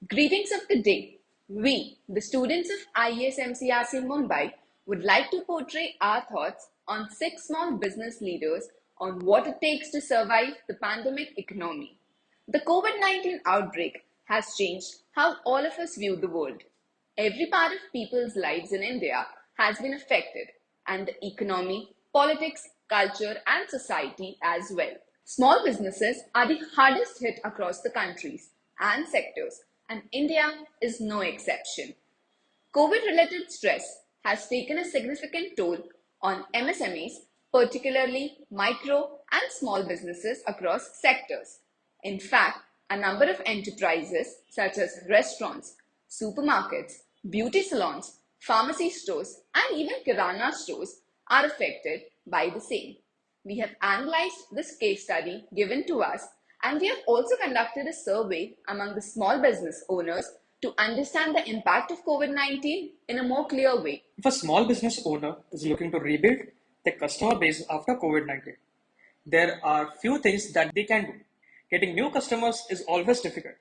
Greetings of the day. We, the students of IES MCRC Mumbai, would like to portray our thoughts on 6 small business leaders on what it takes to survive the pandemic economy. The COVID-19 outbreak has changed how all of us view the world. Every part of people's lives in India has been affected, and the economy, politics, culture, and society as well. Small businesses are the hardest hit across the countries and sectors, and India is no exception. COVID related stress has taken a significant toll on MSMEs, particularly micro and small businesses across sectors. In fact, a number of enterprises such as restaurants, supermarkets, beauty salons, pharmacy stores, and even kirana stores are affected by the same. We have analyzed this case study given to us, and we have also conducted a survey among the small business owners to understand the impact of COVID-19 in a more clear way. If a small business owner is looking to rebuild their customer base after COVID-19, there are few things that they can do. Getting new customers is always difficult,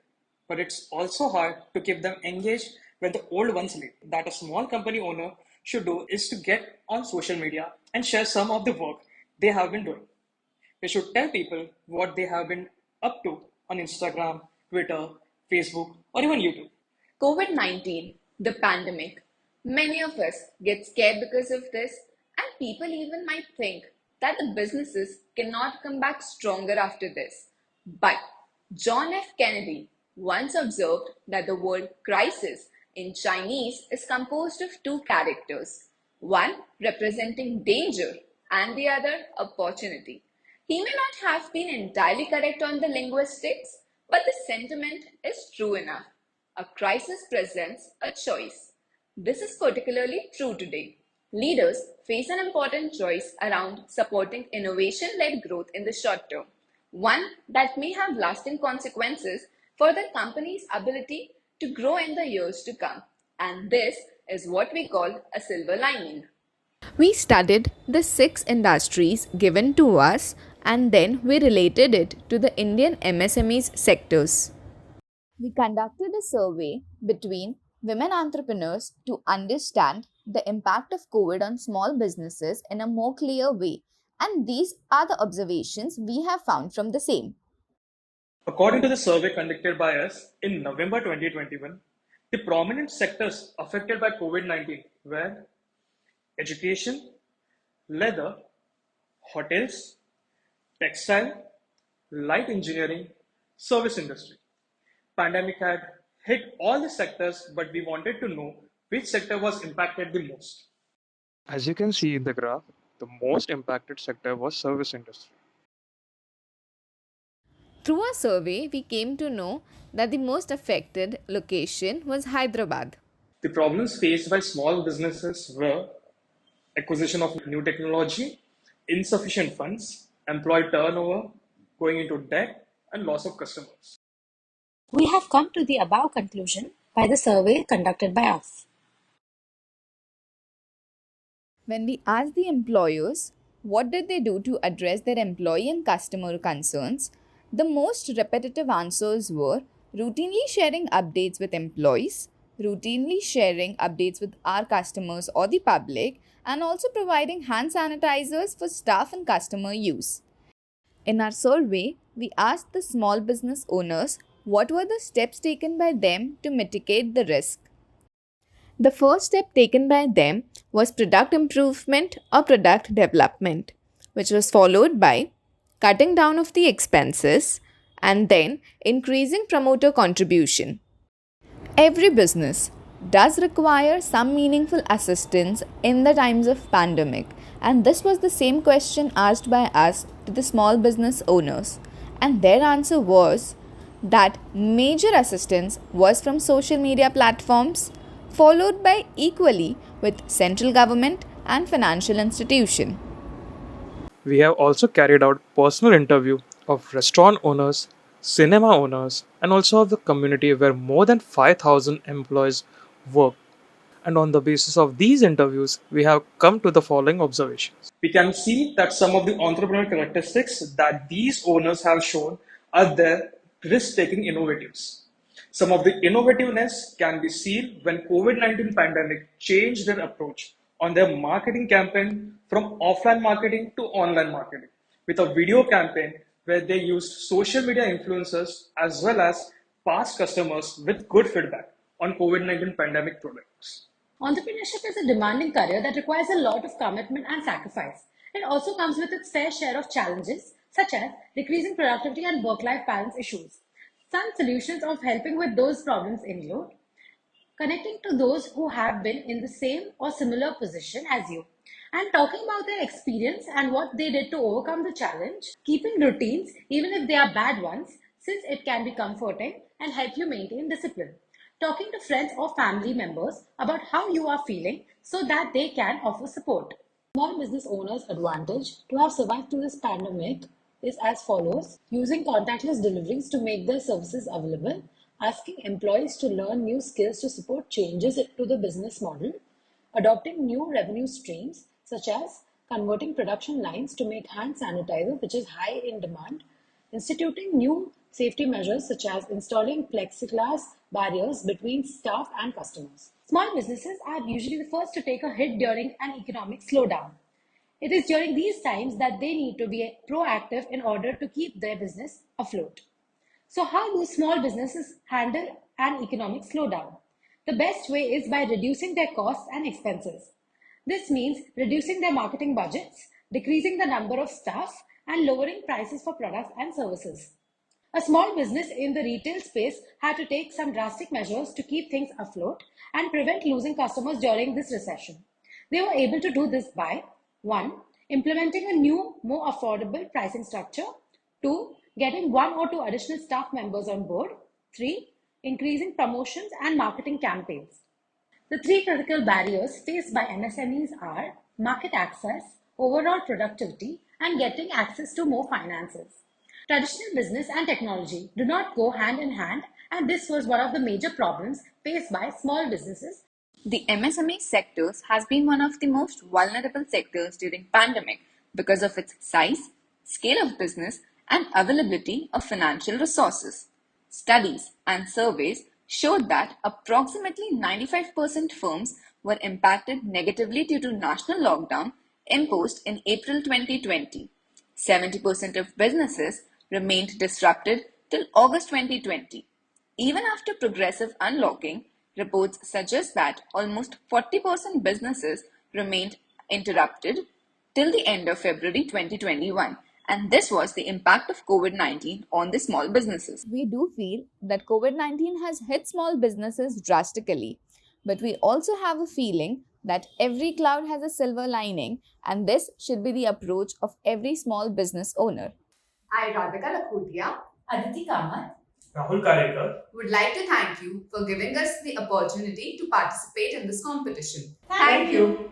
but it's also hard to keep them engaged when the old ones leave. That a small company owner should do is to get on social media and share some of the work they have been doing. They should tell people what they have been up to on Instagram, Twitter, Facebook, or even YouTube. COVID-19, the pandemic. Many of us get scared because of this, and people even might think that the businesses cannot come back stronger after this. But John F. Kennedy once observed that the word crisis in Chinese is composed of two characters, one representing danger and the other opportunity. He may not have been entirely correct on the linguistics, but the sentiment is true enough. A crisis presents a choice. This is particularly true today. Leaders face an important choice around supporting innovation-led growth in the short term, one that may have lasting consequences for the company's ability to grow in the years to come. And this is what we call a silver lining. We studied the 6 industries given to us and then we related it to the Indian MSMEs sectors. We conducted a survey between women entrepreneurs to understand the impact of COVID on small businesses in a more clear way, and these are the observations we have found from the same. According to the survey conducted by us in November 2021, the prominent sectors affected by COVID-19 were education, leather, hotels, textile, light engineering, service industry. Pandemic had hit all the sectors, but we wanted to know which sector was impacted the most. As you can see in the graph, the most impacted sector was service industry. Through our survey, we came to know that the most affected location was Hyderabad. The problems faced by small businesses were acquisition of new technology, insufficient funds, employee turnover, going into debt, and loss of customers. We have come to the above conclusion by the survey conducted by us. When we asked the employers what did they do to address their employee and customer concerns, the most repetitive answers were routinely sharing updates with employees, routinely sharing updates with our customers or the public, and also providing hand sanitizers for staff and customer use. In our survey, we asked the small business owners what were the steps taken by them to mitigate the risk. The first step taken by them was product improvement or product development, which was followed by cutting down of the expenses and then increasing promoter contribution. Every business does require some meaningful assistance in the times of pandemic, and this was the same question asked by us to the small business owners, and their answer was that major assistance was from social media platforms, followed by equally with central government and financial institution. We have also carried out personal interview of restaurant owners, cinema owners, and also of the community where more than 5,000 employees work. And on the basis of these interviews, we have come to the following observations. We can see that some of the entrepreneurial characteristics that these owners have shown are their risk-taking innovatives. Some of the innovativeness can be seen when COVID-19 pandemic changed their approach on their marketing campaign from offline marketing to online marketing with a video campaign where they used social media influencers as well as past customers with good feedback on COVID-19 pandemic products. Entrepreneurship is a demanding career that requires a lot of commitment and sacrifice. It also comes with its fair share of challenges, such as decreasing productivity and work life balance issues. Some solutions of helping with those problems include connecting to those who have been in the same or similar position as you and talking about their experience and what they did to overcome the challenge, keeping routines even if they are bad ones, since it can be comforting and help you maintain discipline, talking to friends or family members about how you are feeling so that they can offer support. Small business owners' advantage to have survived through this pandemic is as follows: using contactless deliveries to make their services available, asking employees to learn new skills to support changes to the business model, adopting new revenue streams such as converting production lines to make hand sanitizer, which is high in demand, instituting new safety measures such as installing plexiglass barriers between staff and customers. Small businesses are usually the first to take a hit during an economic slowdown. It is during these times that they need to be proactive in order to keep their business afloat. So, how do small businesses handle an economic slowdown? The best way is by reducing their costs and expenses. This means reducing their marketing budgets, decreasing the number of staff, and lowering prices for products and services. A small business in the retail space had to take some drastic measures to keep things afloat and prevent losing customers during this recession. They were able to do this by 1. Implementing a new, more affordable pricing structure, 2. Getting 1 or 2 additional staff members on board, 3. Increasing promotions and marketing campaigns. The three critical barriers faced by MSMEs are market access, overall productivity, and getting access to more finances. Traditional business and technology do not go hand in hand, and this was one of the major problems faced by small businesses. The MSME sectors has been one of the most vulnerable sectors during pandemic because of its size, scale of business, and availability of financial resources. Studies and surveys showed that approximately 95% firms were impacted negatively due to national lockdown imposed in April 2020. 70% of businesses remained disrupted till August 2020. Even after progressive unlocking, reports suggest that almost 40% businesses remained interrupted till the end of February 2021. And this was the impact of COVID-19 on the small businesses. We do feel that COVID 19 has hit small businesses drastically, but we also have a feeling that every cloud has a silver lining, and this should be the approach of every small business owner. I, Radhika Lakhotia, Aditi Kamat. Rahul Karekar. would like to thank you for giving us the opportunity to participate in this competition. Thank you.